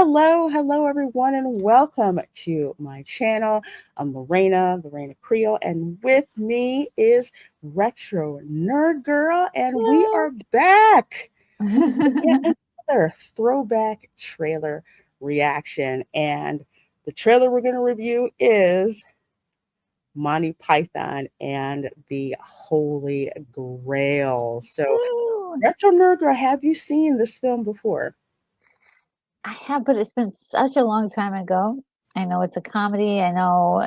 Hello, everyone, and welcome to my channel. I'm the Reina Creole, and with me is Retro Nerd Girl, and we are back with yet another throwback trailer reaction. And the trailer we're going to review is Monty Python and the Holy Grail. So, Woo! Retro Nerd Girl, have you seen this film before? I have, but it's been such a long time ago. I know it's a comedy. I know,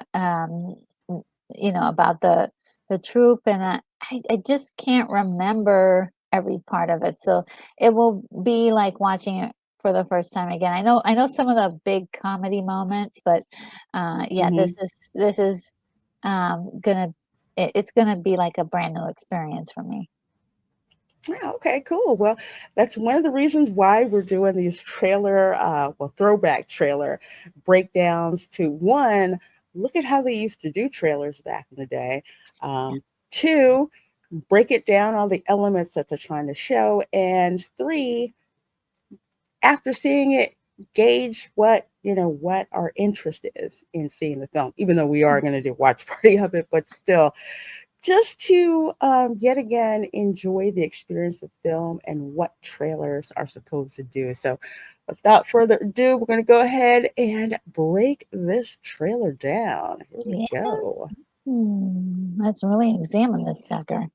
about the troupe, and I just can't remember every part of it. So it will be like watching it for the first time again. I know some of the big comedy moments, but yeah, Mm-hmm. this is gonna it's gonna be like a brand new experience for me. Yeah, okay, cool. Well, that's one of the reasons why we're doing these throwback trailer breakdowns to one, look at how they used to do trailers back in the day. Two, break it down, all the elements that they're trying to show. And three, after seeing it, gauge what our interest is in seeing the film, even though we are going to do a watch party of it, but still just to yet again enjoy the experience of film and what trailers are supposed to do. So, without further ado, we're going to go ahead and break this trailer down. Here we Yeah. go. Let's really examine this sucker.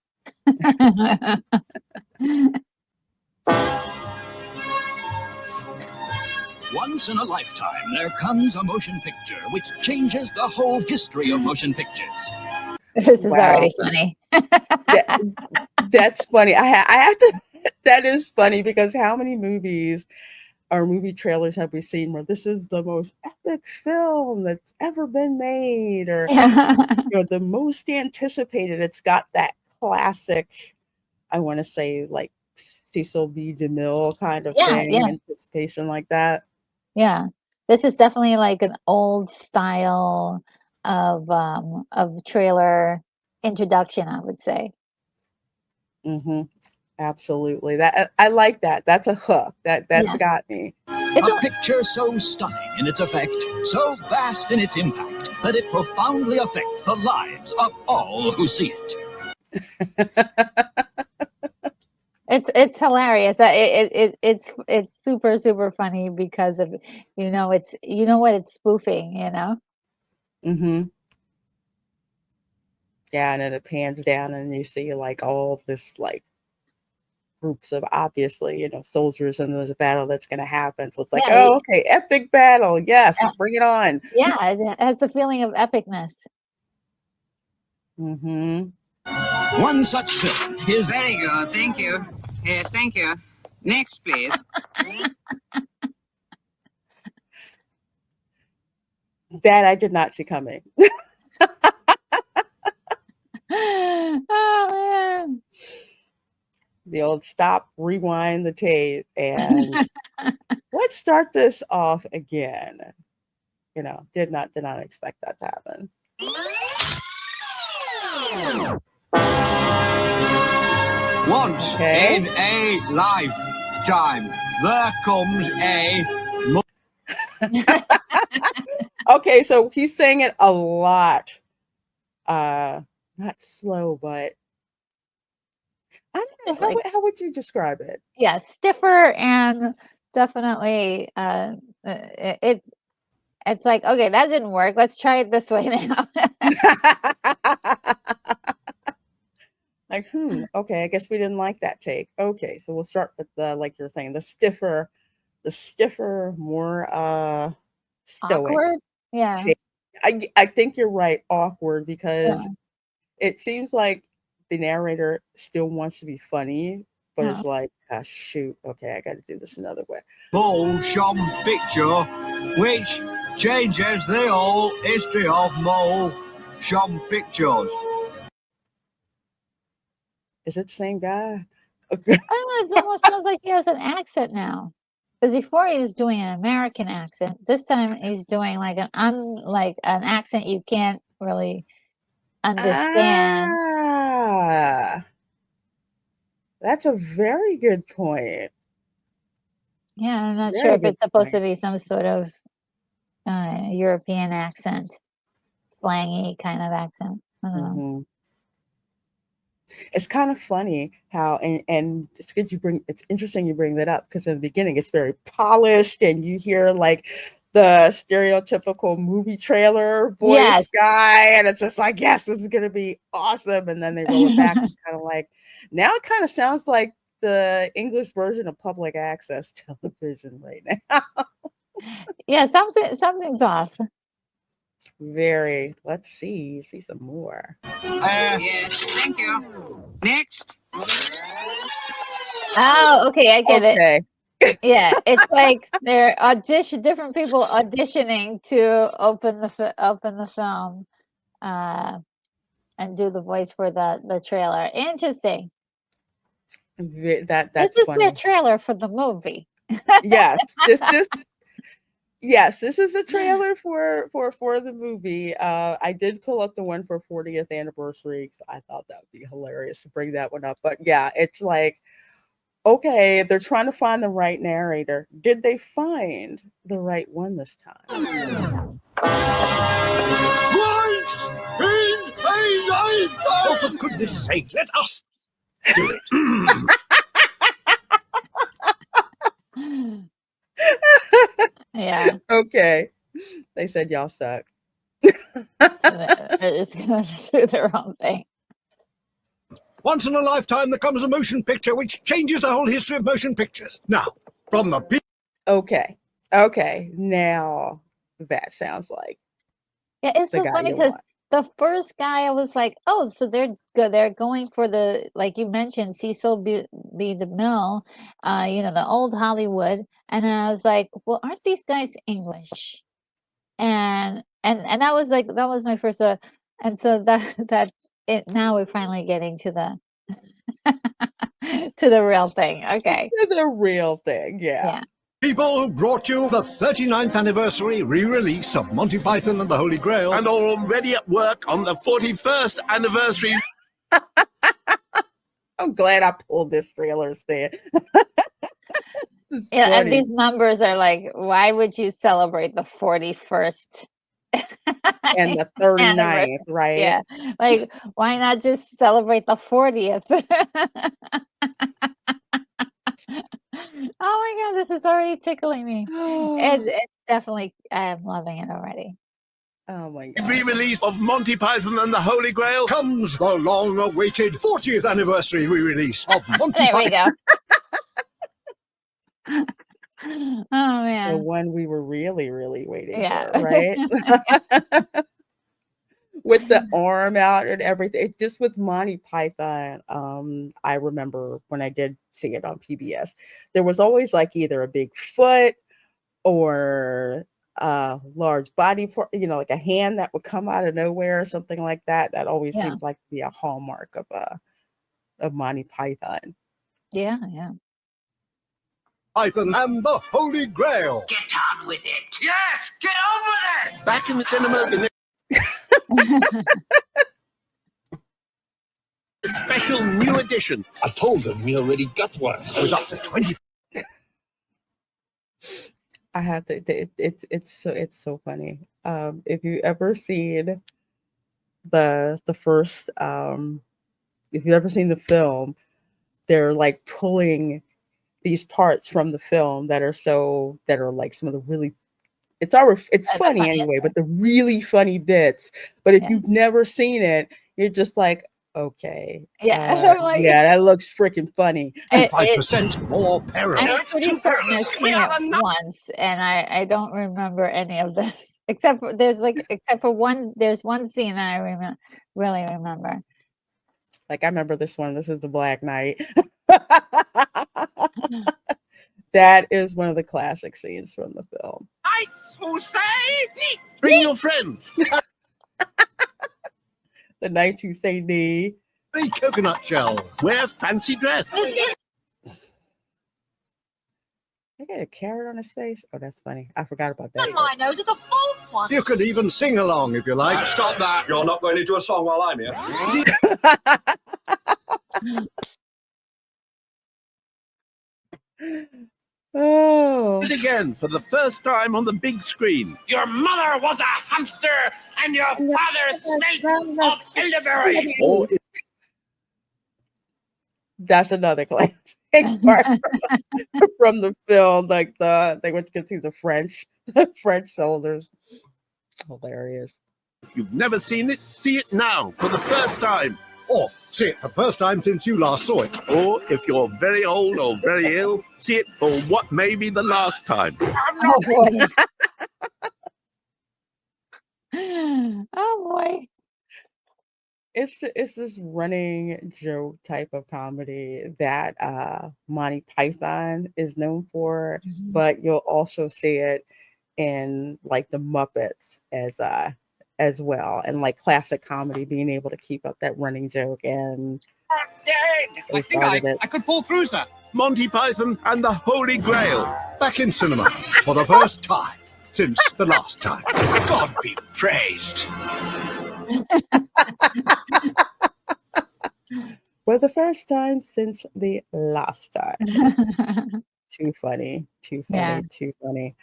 Once in a lifetime, there comes a motion picture which changes the whole history of motion pictures. This is Wow, already funny. that that's funny. I have to. That is funny because how many movies or movie trailers have we seen where this is the most epic film that's ever been made, or Yeah. the most anticipated? It's got that classic, I want to say, like Cecil B. DeMille kind of Yeah, thing, yeah, anticipation like that. yeah. This is definitely like an old style of trailer introduction, I would say. Hmm. Absolutely. That I like that. That's a hook. That's Yeah. got me. It's A a picture so stunning in its effect, so vast in its impact, that it profoundly affects the lives of all who see it. it's hilarious. It's super, super funny because of it's what it's spoofing, you know? Hmm. Yeah, and then it pans down and you see like all this like groups of obviously, soldiers, and there's a battle that's going to happen. So it's like, Yeah, oh, okay, epic battle. uh, Yes, bring it on. yeah, it has a feeling of epicness. Hmm. One such film is Very good, thank you. Yes, thank you. Next, please. That I did not see coming. Oh, man. The old stop, rewind the tape, and let's start this off again. Did not expect that to happen. Once Okay. in a lifetime, there comes a Okay, so he's saying it a lot. Not slow, but I don't know. Stiff, like, How would you describe it? yeah, stiffer and definitely, it's like, "Okay, that didn't work. Let's try it this way now." Like, okay, I guess we didn't like that take. Okay, so we'll start with the, like you're saying, the stiffer, more stoic Awkward? Yeah, take. I think you're right, awkward, because yeah, it seems like the narrator still wants to be funny, but yeah. it's like, ah, shoot, okay, I got to do this another way. motion picture which changes the whole history of motion pictures. Is it the same guy? I don't know, it almost sounds like he has an accent now. Because before he was doing an American accent, this time he's doing like an accent you can't really understand. Ah, that's a very good point. Yeah, I'm not sure Very if good it's supposed to point. be some sort of European accent, slangy kind of accent. I don't know. Hmm. It's kind of funny how, and it's good you bring. It's interesting you bring that up because in the beginning it's very polished, and you hear like the stereotypical movie trailer voice Yes. guy, and it's just like, yes, this is gonna be awesome. And then they roll it back. It's kind of like now it kind of sounds like the English version of public access television right now. Yeah, something's off. Very. Let's see some more. Yes, thank you. Next. Oh, okay, I get it. Okay. Yeah, it's like they're different people auditioning to open the film, uh, and do the voice for the trailer. Interesting. This That's is their funny. trailer for the movie. Yes, this is a trailer for the movie. I did pull up the one for 40th anniversary because I thought that would be hilarious to bring that one up. But yeah, it's like, okay, they're trying to find the right narrator. Did they find the right one this time? Oh, for goodness sake, let us do it. Yeah, Okay, they said y'all suck. so they're just gonna do their own thing. Once in a lifetime, there comes a motion picture which changes the whole history of motion pictures. Now, from the people. Okay, now that sounds like Yeah, it's the so guy funny you because want. the first guy I was like, oh, so they're good. They're going for the like you mentioned, Cecil B. DeMille, the old Hollywood. And then I was like, well, aren't these guys English? And that was like that was my first and so that it now we're finally getting to the to the real thing. Okay. The real thing, yeah. Yeah. People who brought you the 39th anniversary re-release of Monty Python and the Holy Grail. And are already at work on the 41st anniversary. I'm glad I pulled this trailer instead. It's Yeah, and funny. these numbers are like, why would you celebrate the 41st And the anniversary? 39th, right? Yeah. Like, why not just celebrate the 40th? Oh my God, this is already tickling me. It's definitely, I'm loving it already. Oh my God. Re-release of Monty Python and the Holy Grail. Comes the long-awaited 40th anniversary re-release of Monty There we Python. go. Oh The man. one we were really, really waiting Yeah. for, right? With the arm out and everything. Just with Monty Python, I remember when I did see it on PBS, there was always like either a big foot or a large body part, like a hand that would come out of nowhere or something like that. That always Yeah. seemed like to be a hallmark of Monty Python. Yeah, yeah. Python and the Holy Grail. Get on with it. Yes, get on with it. Back in the cinemas in a special new edition. I told them we already got one. With up to 20. I have to. It's so funny. If you ever seen the first, if you've ever seen the film, they're like pulling these parts from the film that are like some of the really. It's The funny funniest anyway, but thing. the really funny bits. But if Yeah. you've never seen it, you're just like, okay, Yeah. I'm like, yeah, that looks freaking funny. it, 5% more peril. I'm pretty certain I've seen it once, and I don't remember any of this except for one. There's one scene that I really remember. Like I remember this one. This is the Black Knight. That is one of the classic scenes from the film. Knights who say Bring your friends. The Knights Who Say Nee. The coconut shell. Wear fancy dress. I got a carrot on his face. Oh, that's funny. I forgot about that. My nose is a false one. You could even sing along if you like. Stop that. You're not going to do a song while I'm here. Oh. It again for the first time on the big screen. Your mother was a hamster, and your father smelt of elderberry. Or That's another classic part from the film. Like they went to go see the French soldiers. Hilarious. if you've never seen it, see it now for the first time. Or see it the first time since you last saw it. Or if you're very old or very ill, see it for what may be the last time. Oh boy. Oh boy. It's this running joke type of comedy that Monty Python is known for, Mhm. but you'll also see it in like the Muppets as well, and like classic comedy being able to keep up that running joke, and Dead. they started it. I could pull through, sir. Monty Python and the Holy Grail. Back in cinemas for the first time since the last time. God be praised. For the first time since the last time. Too funny, too funny, Yeah. too funny.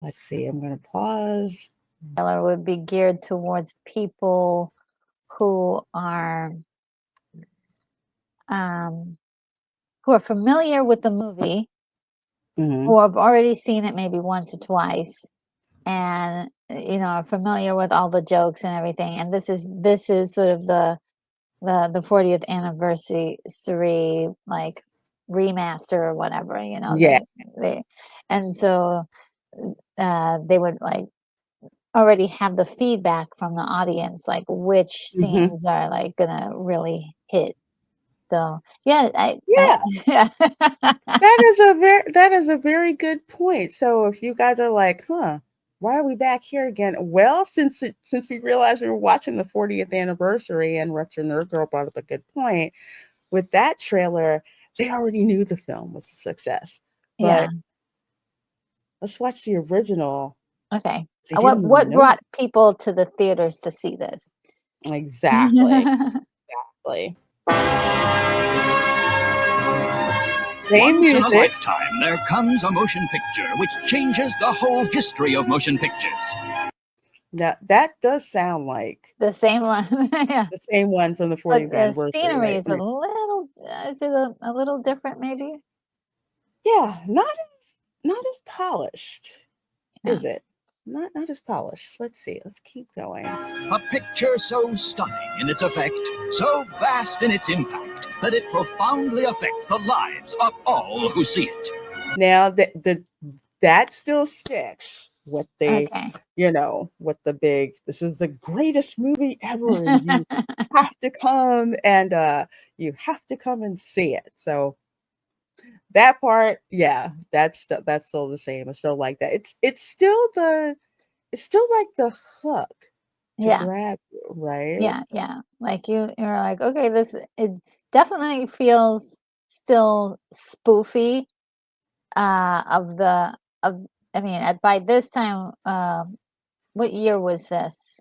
Let's see, I'm going to pause. Trailer would be geared towards people who are familiar with the movie, Mhm. who have already seen it maybe once or twice, and are familiar with all the jokes and everything. And this is sort of the 40th anniversary like remaster or whatever. Yeah. They and so they would like already have the feedback from the audience, like which Mhm. scenes are like gonna really hit. So yeah, Yeah. yeah. That is a very good point. So if you guys are like, huh, why are we back here again? Well, since we realized we were watching the 40th anniversary, and Retro Nerd Girl brought up a good point with that trailer, they already knew the film was a success. Yeah. But let's watch the original. Okay. They What didn't know brought people to the theaters to see this? exactly. Exactly. Same Once in a music. lifetime, there comes a motion picture which changes the whole history of motion pictures. That does sound like The same one. Yeah. the same one from the But 40th the anniversary, scenery right? is a little, is it a little different maybe? Yeah, not as polished, Yeah. is it? Not as polished. Let's see. Let's keep going. A picture so stunning in its effect, so vast in its impact, that it profoundly affects the lives of all who see it. Now that still sticks with the Okay. with the big, this is the greatest movie ever, and you have to come and see it. So that part, yeah, that's still the same. It's still like that. It's still like the hook to Yeah. grab you, right? Yeah. Like you're like, okay, it definitely feels still spoofy I mean, by this time, what year was this?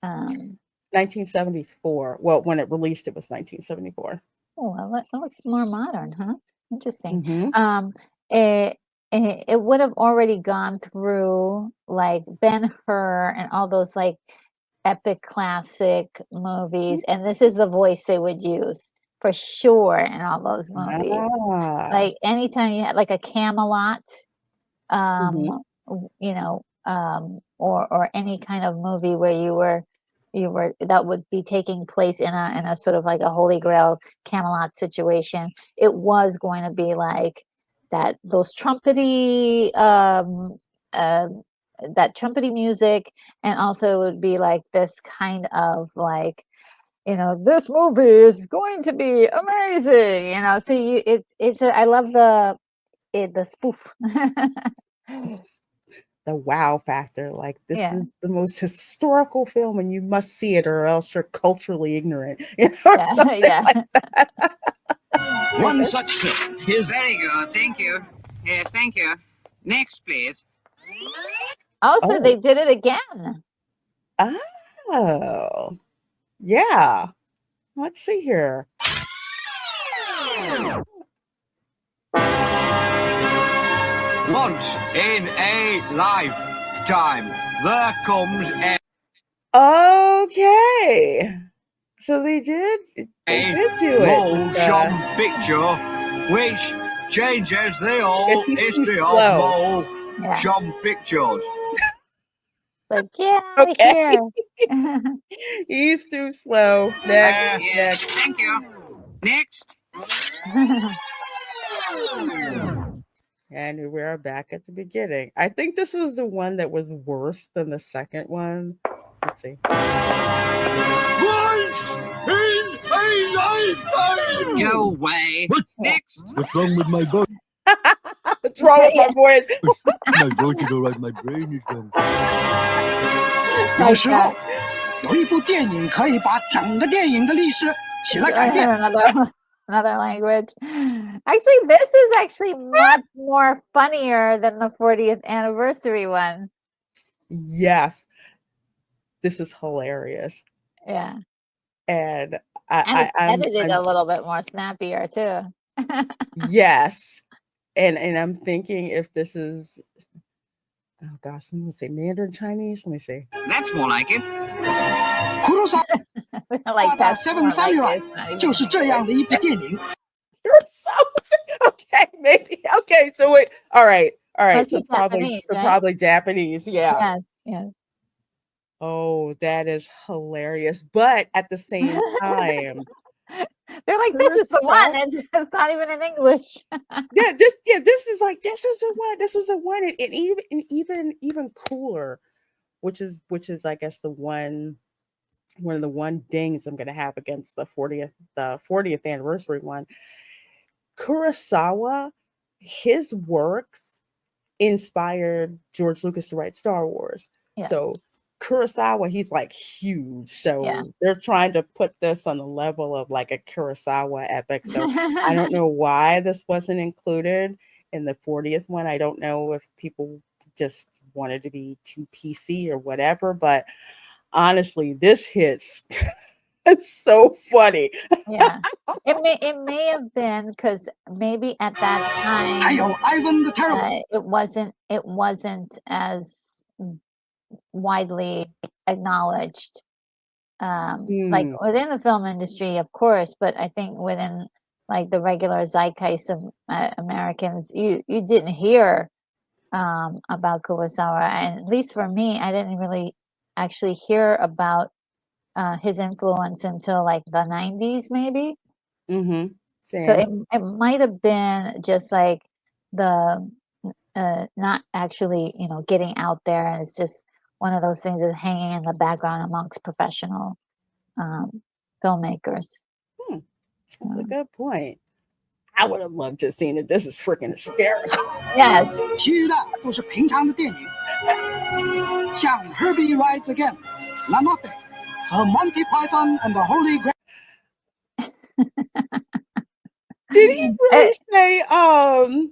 1974. Well, when it released, it was 1974. Oh, well, it looks more modern, huh? Interesting. Mm-hmm. It would have already gone through like Ben-Hur and all those like epic classic movies, and this is the voice they would use for sure in all those movies. Ah. Like anytime you had like a Camelot, Mm-hmm. or any kind of movie where you were that would be taking place in a sort of like a Holy Grail Camelot situation. It was going to be like those trumpety that trumpety music, and also it would be like this kind of like, this movie is going to be amazing, so I love the spoof. The wow factor. Like, this Yeah. is the most historical film, and you must see it, or else you're culturally ignorant. Or Yeah, something yeah. like that. One such film is Very good. Thank you. Yes, thank you. Next, please. Also, Oh. they did it again. Oh, yeah. Let's see here. Once in a lifetime, there comes Okay. So they did do it. motion picture which changes the whole Guess he's too history of slow. motion pictures. Like, get out of Okay. here. He's too slow. Next. Yes, thank you. Next. And we are back at the beginning. I think this was the one that was worse than the second one. Let's see. Once in a lifetime. Go away. Next. What's wrong with my voice? What's wrong with my voice? My voice is all right. My brain is gone. 有时候有一部电影可以把整个电影的历史起来改变。 Another language. Actually, this is actually much more funnier than the 40th anniversary one. Yes. This is hilarious. Yeah. And And it's I'm edited a little bit more snappier too. yes. And I'm thinking if this is, oh gosh, let me say Mandarin Chinese. Let me see. That's more like it. Like that's Seven more like Samurai it's not even 就是这样的一部电影。 Okay, maybe. Okay, so wait. All right. Must So be Japanese, right? probably Japanese. Yeah. Yes, yes. Oh, that is hilarious. But at the same time, They're like, this is the one. It's not even in English. this is like this is the one, and even cooler, which is I guess one of the one dings I'm gonna have against the 40th anniversary one. Kurosawa, his works inspired George Lucas to write Star Wars. Yes. So Kurosawa, he's like huge. So Yeah. they're trying to put this on the level of like a Kurosawa epic. So I don't know why this wasn't included in the 40th one. I don't know if people just wanted to be too PC or whatever, but honestly, this hits. It's so funny. Yeah. It may have been because maybe at that time 还有 Ivan the Terrible. it wasn't as widely acknowledged. Like within the film industry, of course, but I think within like the regular zeitgeist of Americans, you didn't hear about Kurosawa, and at least for me, I didn't really actually hear about his influence until like the 90s, maybe. Mm-hmm. So it might have been just like the not actually, getting out there, and it's just one of those things that's hanging in the background amongst professional filmmakers. That's a good point. I would have loved to have seen it. This is freaking hysterical. Yes. 其余的都是平常的电影，像 Herbie Rides Again, La Notte 和 Monty Python and the Holy Grail. Did he really say, oh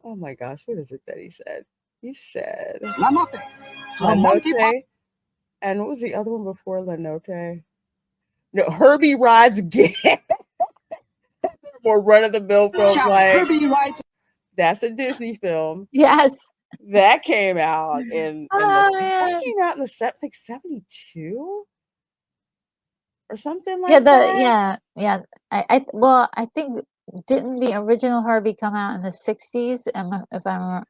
my gosh, what is it that he said? He said La Notte La和Monty Python. Notte. And what was the other one before La Notte? No, Herbie Rides Again. More run-of-the-mill films like Herbie Rides. That's a Disney film. Yes. That came out that came out in the 72 or something like that. Yeah. I think didn't the original Herbie come out in the 60s? If I'm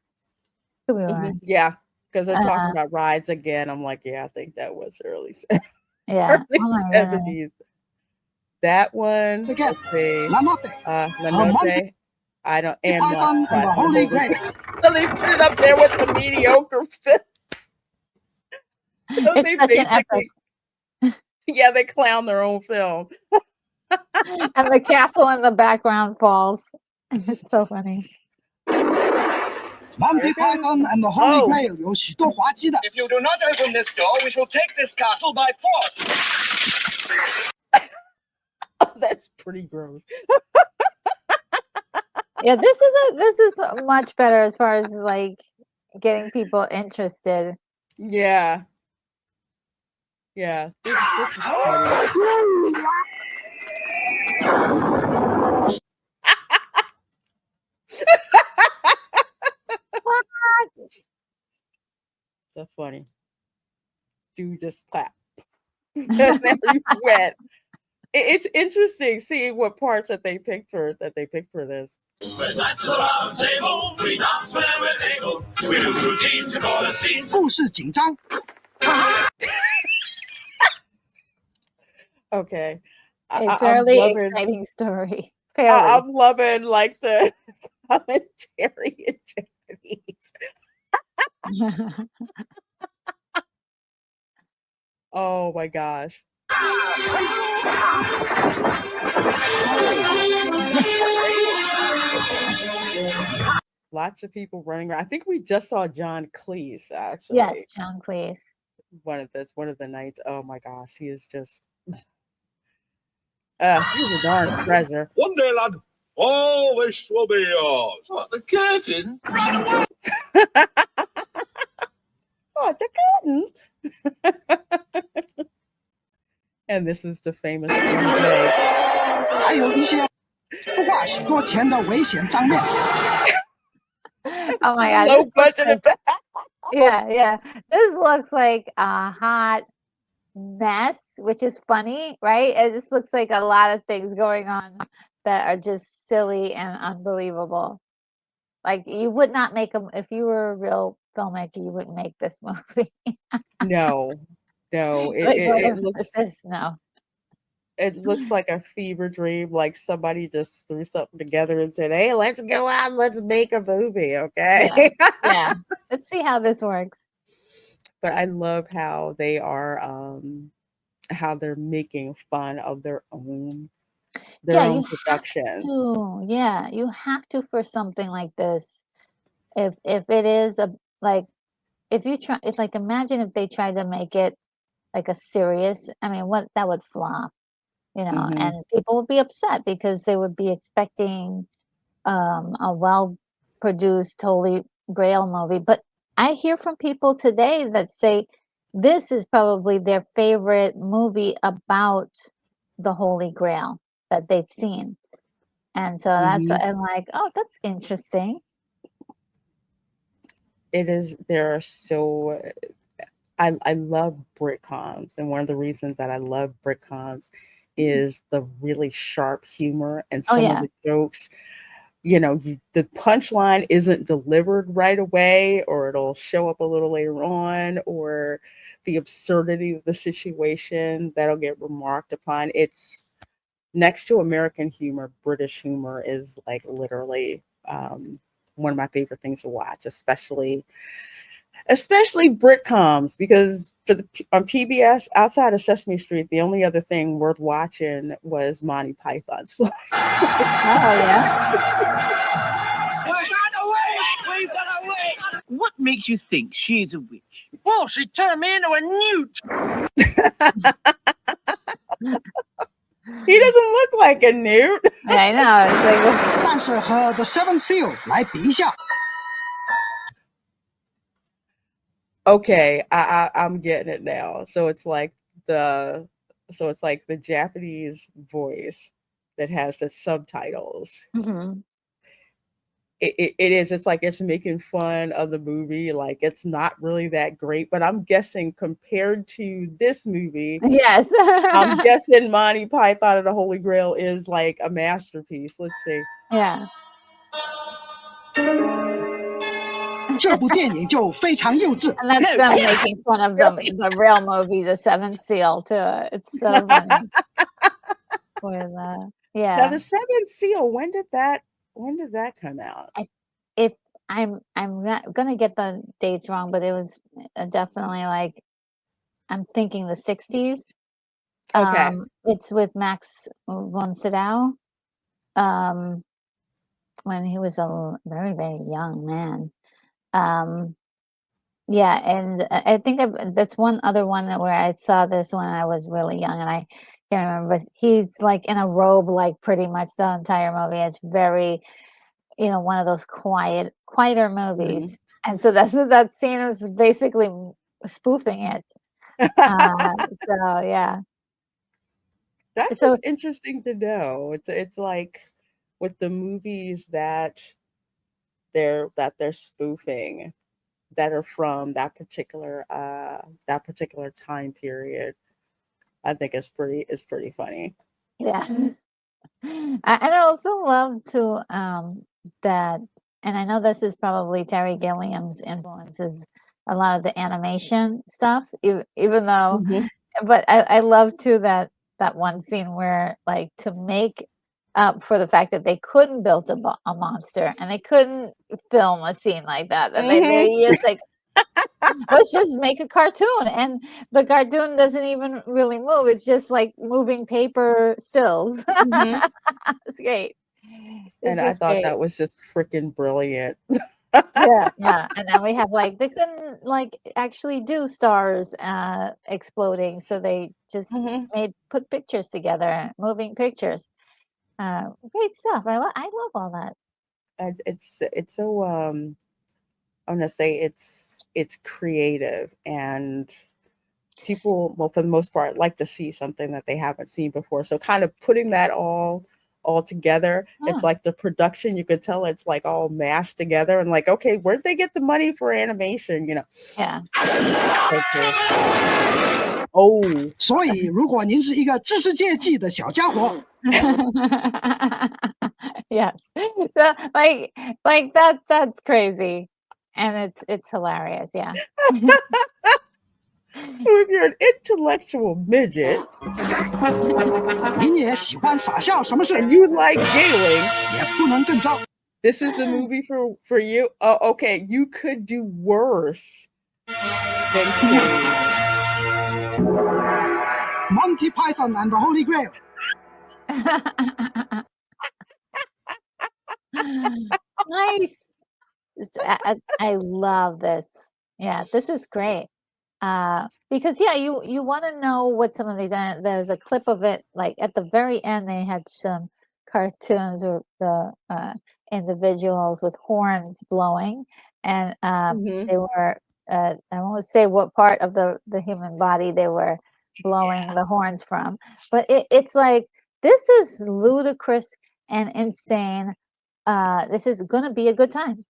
could be wrong. Yeah, because they're talking about Rides Again. I'm like, yeah, I think that was early Yeah. early 70s. That one. Again. Let's see. La Notte. La Notte. I don't. And Python and the Holy Grail. So they put it up there with the mediocre film. So It's such an epic. Yeah, they clown their own film. And the castle in the background falls. It's so funny. Monty Python and the Holy Grail 有许多滑稽的。 If you do not open this door, we shall take this castle by force. That's pretty gross. Yeah, this is much better as far as like getting people interested. Yeah. Yeah, this is funny. What? So funny. Dude just clap. And there you went. It's interesting seeing what parts that they picked for this. When that's around table, we dance whenever we're able. We do routines to call a scene. 故事紧张， Okay. A I'm fairly loving exciting story. Fairly. I'm loving like the commentary in Japanese. Oh my gosh. Lots of people running around. I think we just saw John Cleese actually. Yes, John Cleese. One of the nights. Oh my gosh, he is just he's a darn treasure. One day, lad, all this will be yours. What, the curtains? Oh, the curtains. And this is the famous MJ. 还有一些不花许多钱的危险账面。 Oh my god. Low this looks budget like- effect. yeah. This looks like a hot mess, which is funny, right? It just looks like a lot of things going on that are just silly and unbelievable. Like you would not make them if you were a real filmmaker, you wouldn't make this movie. No. Like, It whatever looks this is, no. it looks like a fever dream, like somebody just threw something together and said, "Hey, let's go out and let's make a movie, okay?" Yeah. Let's see how this works. But I love how they are how they're making fun of their own You production. Yeah, you have to for something like this. If it is if you try, it's like imagine if they tried to make it like a serious. I mean, what that would flop, Mhm. and people would be upset because they would be expecting a well-produced Holy Grail movie. But I hear from people today that say this is probably their favorite movie about the Holy Grail that they've seen. And so that's Mhm. I'm like, oh, that's interesting. It is. There are so. I love Britcoms, and one of the reasons that I love Britcoms is the really sharp humor and Oh some of yeah. the jokes. The punchline isn't delivered right away, or it'll show up a little later on, or the absurdity of the situation that'll get remarked upon. It's next to American humor, British humor is like literally one of my favorite things to watch, especially Britcoms, because on PBS outside of Sesame Street, the only other thing worth watching was Monty Python's. Oh yeah. Run away! We've got away! What makes you think she's a witch? Well, she turned me into a newt. He doesn't look like a newt. I know. It's like, 但是和 The Seven Seal 来比一下， Okay, I'm getting it now. So it's like the Japanese voice that has the subtitles. mhm. It is. It's like it's making fun of the movie. Like it's not really that great, but I'm guessing compared to this movie, Yes. I'm guessing Monty Python and the Holy Grail is like a masterpiece. Let's see. Yeah. 这部电影就非常幼稚。 And that's them making fun of the real movie, The Seventh Seal, too. It's so funny. With Now yeah. the Seventh Seal. When did that come out? If I'm not gonna get the dates wrong, but it was definitely like I'm thinking the 60s. Okay. It's with Max von Sydow. When he was a very, very young man. Yeah, and I think that's one other one where I saw this when I was really young, and I can't remember. But he's like in a robe, like pretty much the entire movie. It's very, one of those quieter movies, and so that scene was basically spoofing it. So yeah. That's So just interesting to know. It's like with the movies that they're spoofing that are from that particular time period. I think it's pretty funny. yeah. And I also love to that, and I know this is probably Terry Gilliam's influences a lot of the animation stuff, even though, Mhm. but I love too that one scene where like to make up for the fact that they couldn't build a monster and they couldn't film a scene like that, that they Mhm. used like let's just make a cartoon, and the cartoon doesn't even really move. It's just like moving paper stills. Mhm. It's great. It's And I just thought great. that was just freaking brilliant. Yeah, yeah. And then we have like they couldn't like actually do stars exploding, so they just Mhm. put pictures together, moving pictures. Great stuff. I love all that. It's so I'm gonna say it's creative, and people, well, for the most part, like to see something that they haven't seen before. So kind of putting that all together, it's Yeah. like the production, you could tell it's like all mashed together and like, okay, where'd they get the money for animation? Yeah. So cool. Oh, 所以，如果您是一个知识界记的小家伙，Yes. So, like that's crazy. And it's hilarious, yeah. so if you're an intellectual midget 您也喜欢傻笑，什么事 and you like giggling, 也不能更糟。this is the movie for you. Oh, okay, you could do worse than saying Monty Python and the Holy Grail. Nice. I love this. Yeah, this is great. Because yeah, you want to know what some of these are. There's a clip of it, like at the very end, they had some cartoons or the individuals with horns blowing, and Mhm. they were. I won't say what part of the human body they were blowing Yeah. the horns from, but it's like this is ludicrous and insane. This is gonna be a good time.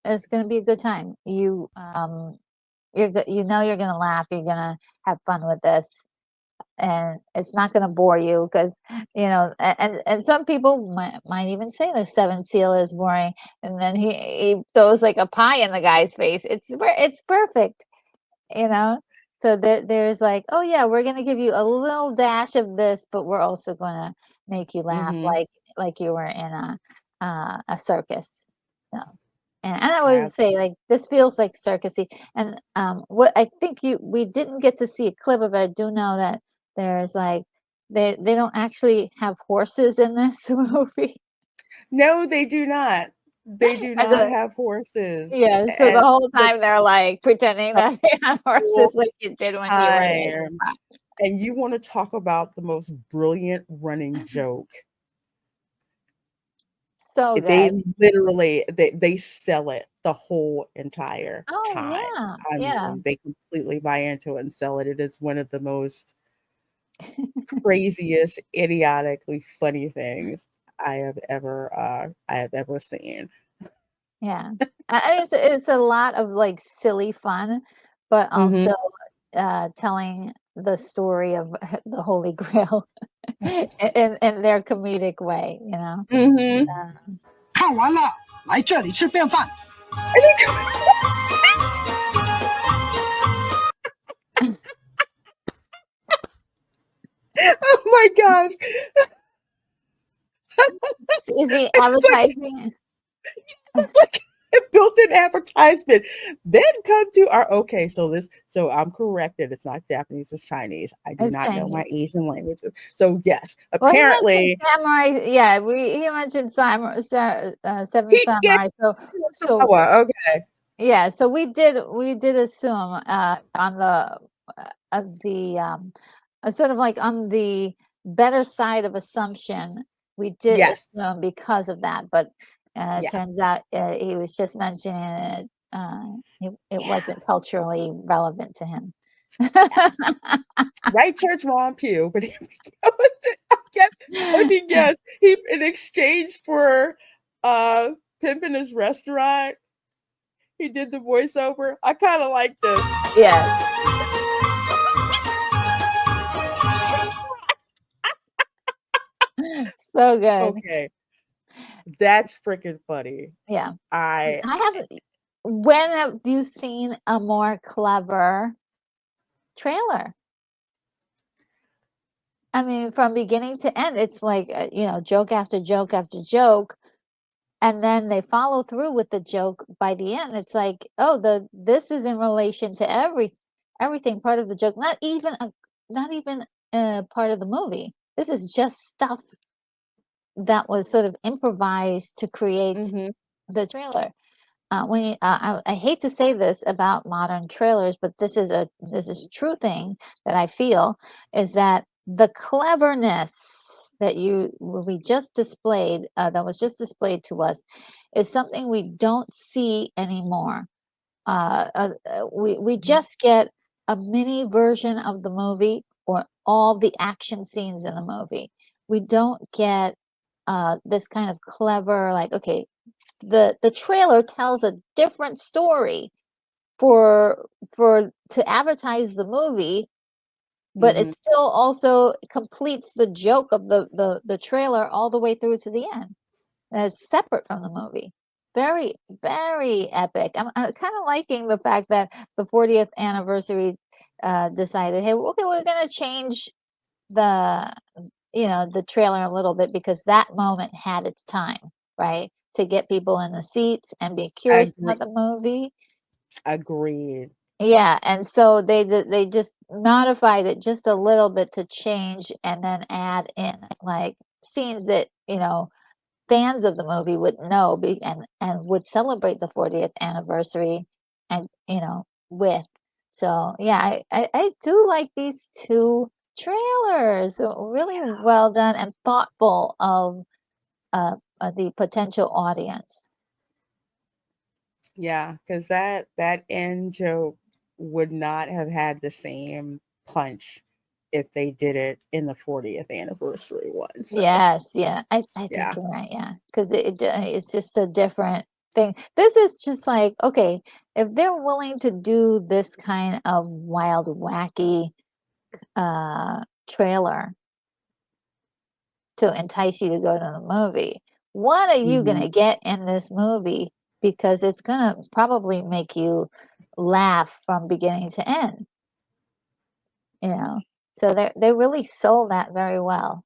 It's gonna be a good time. You know you're gonna laugh, you're gonna have fun with this, and it's not gonna bore you because and some people might even say the seventh seal is boring, and then he throws like a pie in the guy's face. It's perfect, you know. So there's like, oh yeah, we're gonna give you a little dash of this, but we're also gonna make you laugh Mhm. like you were in a circus. So and I would say, Absolutely. like, this feels like circusy, and, what I think we didn't get to see a clip of it. I do know that there's, like they don't actually have horses in this movie, No, they do not. They do and not have horses, yeah, so the and whole the time they're, like, pretending the that they have horses whole like you did when you were like time, and you wanna talk about the most brilliant running joke. so They good. literally they sell it the whole entire Oh, time. yeah, I yeah, mean, they completely buy into it and sell it. It is one of the most craziest, idiotically funny things I have ever seen. yeah. It's a lot of, like, silly fun, but Mhm. also, telling the story of the Holy Grail in their comedic way, you know? Mhm. 看完了，来这里吃便饭。And he go oh my gosh. Is he It's like advertising? it's like a built-in advertisement. Then come to our okay, so I'm corrected. It's not Japanese, it's Chinese. I do It's not know my Chinese. Asian languages. So yes, Well, he mentioned apparently samurai, yeah, he mentioned Seven he gave Samurai, so power. Okay. yeah, so we did assume, on the sort of like on the better side of assumption, we did Yes. assume because of that, but, it Yeah. turns out, he was just mentioning it, it Yeah. wasn't culturally relevant to him. Right church, wrong pew. But let me guess. He in exchange for pimping his restaurant, he did the voiceover. I kind of like this. Yes. So good. Okay, that's freaking funny. Yeah. I When have you seen a more clever trailer? I mean, from beginning to end, it's like, joke after joke after joke. And then they follow through with the joke by the end. It's like, oh, this is in relation to everything part of the joke, not even part of the movie. This is just stuff that was sort of improvised to create the trailer. I hate to say this about modern trailers, but this is true thing that I feel is that the cleverness that we just displayed, that was just displayed to us, is something we don't see anymore. We just get a mini version of the movie or all the action scenes in the movie. We don't get this kind of clever, like, okay, the trailer tells a different story to advertise the movie, but it still also completes the joke of the trailer all the way through to the end. And it's separate from the movie. Very, very epic. I'm kind of liking the fact that the 40th anniversary decided, hey, okay, we're gonna change the the trailer a little bit because that moment had its time, right? To get people in the seats and be curious about the movie. Agreed. Yeah, and so they just modified it just a little bit to change and then add in like scenes that fans of the movie would know and would celebrate the 40th anniversary and with. So yeah, I do like these two trailers. So really well done and thoughtful of the potential audience. Yeah, because that end joke would not have had the same punch if they did it in the 40th anniversary one. So Yes, yeah, I think yeah. you're right. Yeah, because it's just a different thing. This is just like, okay, if they're willing to do this kind of wild, wacky trailer to entice you to go to the movie, what are you gonna get in this movie? Because it's gonna probably make you laugh from beginning to end. So they really sold that very well.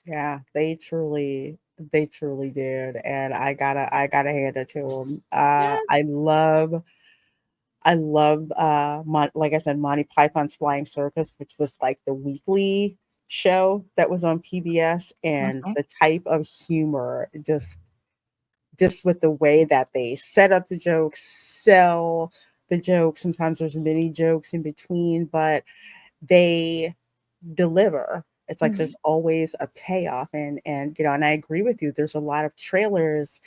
Yeah, they truly did, and I gotta hand it to them. Yeah. I love like I said, Monty Python's Flying Circus, which was like the weekly show that was on PBS, and Okay. the type of humor, just with the way that they set up the jokes, sell the jokes. Sometimes there's many jokes in between, but they deliver. It's like there's always a payoff, and and I agree with you. There's a lot of trailers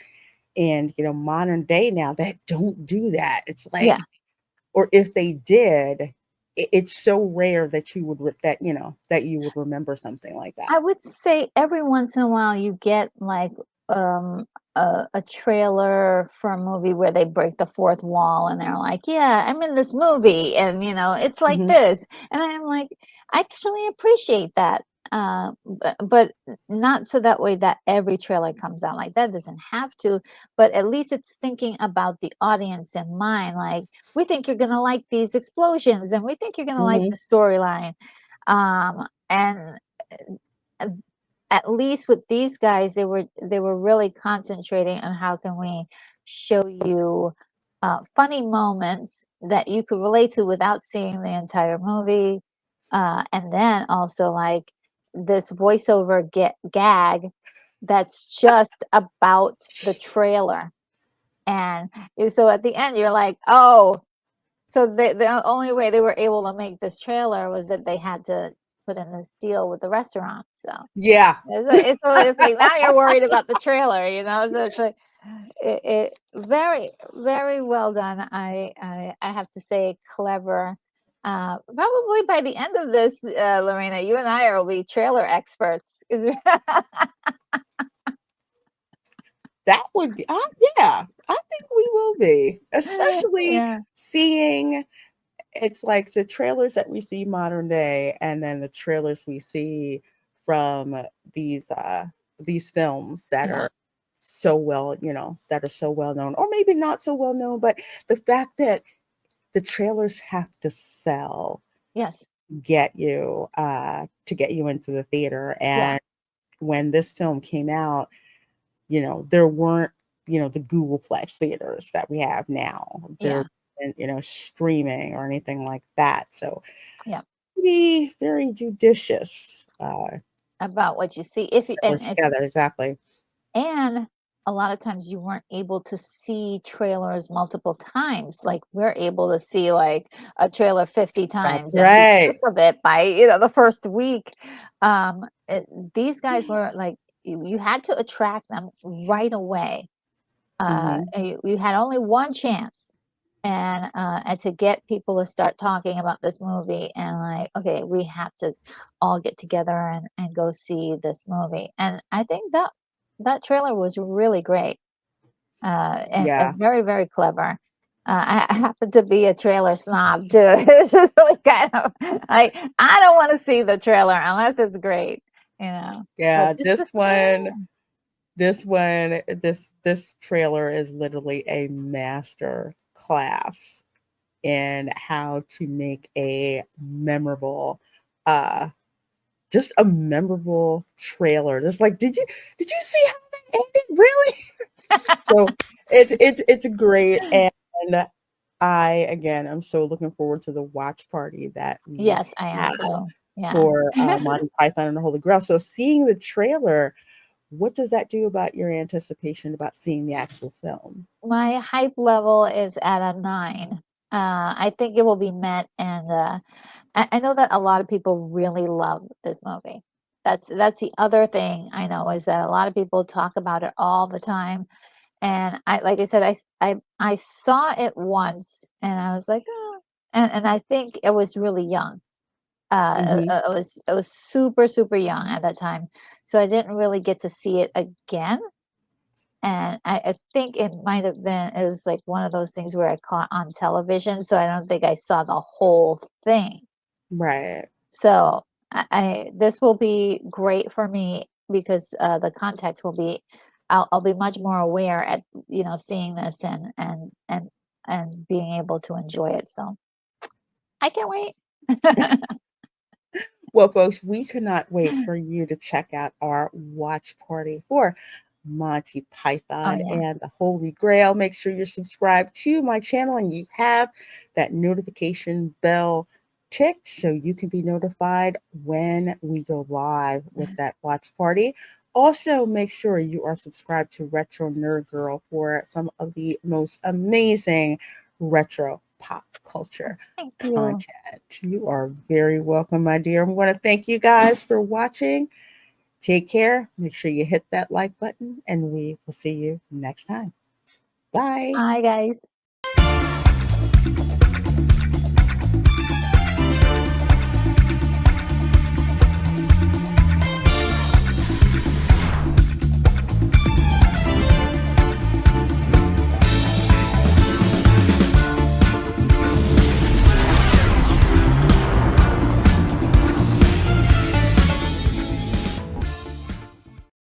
in modern day now that don't do that. It's Yeah. like, or if they did, it's so rare that you would that you would remember something like I that. would say every once in a while you get like um a trailer for a movie where they break the fourth wall and they're like, yeah, I'm in this movie and it's like Hmm. this. And I'm like, I actually appreciate that. But not so that way that every trailer comes out like that. Doesn't have to, but at least it's thinking about the audience in mind. Like, we think you're gonna like these explosions and we think you're gonna like Hmm. the storyline. And uh, at least with these guys, they were really concentrating on how can we show you funny moments that you could relate to without seeing the entire movie, and then also like this voiceover gag that's just about the trailer, and so at the end you're like, oh, so the only way they were able to make this trailer was that they had to put in this deal with the restaurant. So Yeah. it's like now you're worried about the trailer, So it's like it very, very well done. I have to say, clever Probably by the end of this, Lorena, you and I will be trailer experts. That would be, yeah, I think we will be, especially Yeah. seeing it's like the trailers that we see modern day, and then the trailers we see from these films that Yeah. are so well, that are so well known, or maybe not so well known, but the fact that the trailers have to sell, Yes. get you to get you into the theater. Yeah. And when this film came out, there weren't, the Googleplex theaters that we have now. Yeah. There weren't, streaming or anything like that. So Yeah. be very judicious. About what you see. If you Together, exactly. and a lot of times you weren't able to see trailers multiple times. Like we're able to see like a trailer 50 That's times and be sick right. of it by the first week. These guys were like you had to attract them right away. Hmm. And you had only one chance, and to get people to start talking about this movie, and like, okay, we have to all get together and go see this movie. And I think that trailer was really great, Yeah. and very, very clever. I happen to be a trailer snob too. It's just really kind of like I don't want to see the trailer unless it's great, But Yeah. just the trailer. This trailer is literally a master class in how to make a memorable, uh, just a memorable trailer. Just like, did you see how that ended? Really? So it's great, and I'm so looking forward to the watch party that we Yes, I am have too. Yeah. for Monty Python and the Holy Grail. So seeing the trailer, what does that do about your anticipation about seeing the actual film? My hype level is at a 9. I think it will be met, and I know that a lot of people really love this movie. That's the other thing I know is that a lot of people talk about it all the time, and like I said, I saw it once, and I was like, oh, and I think it was really young. Hmm. It was super super young at that time, so I didn't really get to see it again. And I think it might have been it was like one of those things where I caught on television, so I don't think I saw the whole thing. Right. So this will be great for me because the context will be I'll be much more aware at seeing this and being able to enjoy it. So I can't wait. Well, folks, we cannot wait for you to check out our watch party for Monty Oh Python yeah. and the Holy Grail. Make sure you're subscribed to my channel and you have that notification bell ticked so you can be notified when we go live with that watch party. Also, make sure you are subscribed to Retro Nerd Girl for some of the most amazing retro pop culture Thank you. content. You are very welcome, my dear. I want to thank you guys for watching. Take care. Make sure you hit that like button, and we will see you next time. Bye. Hi guys.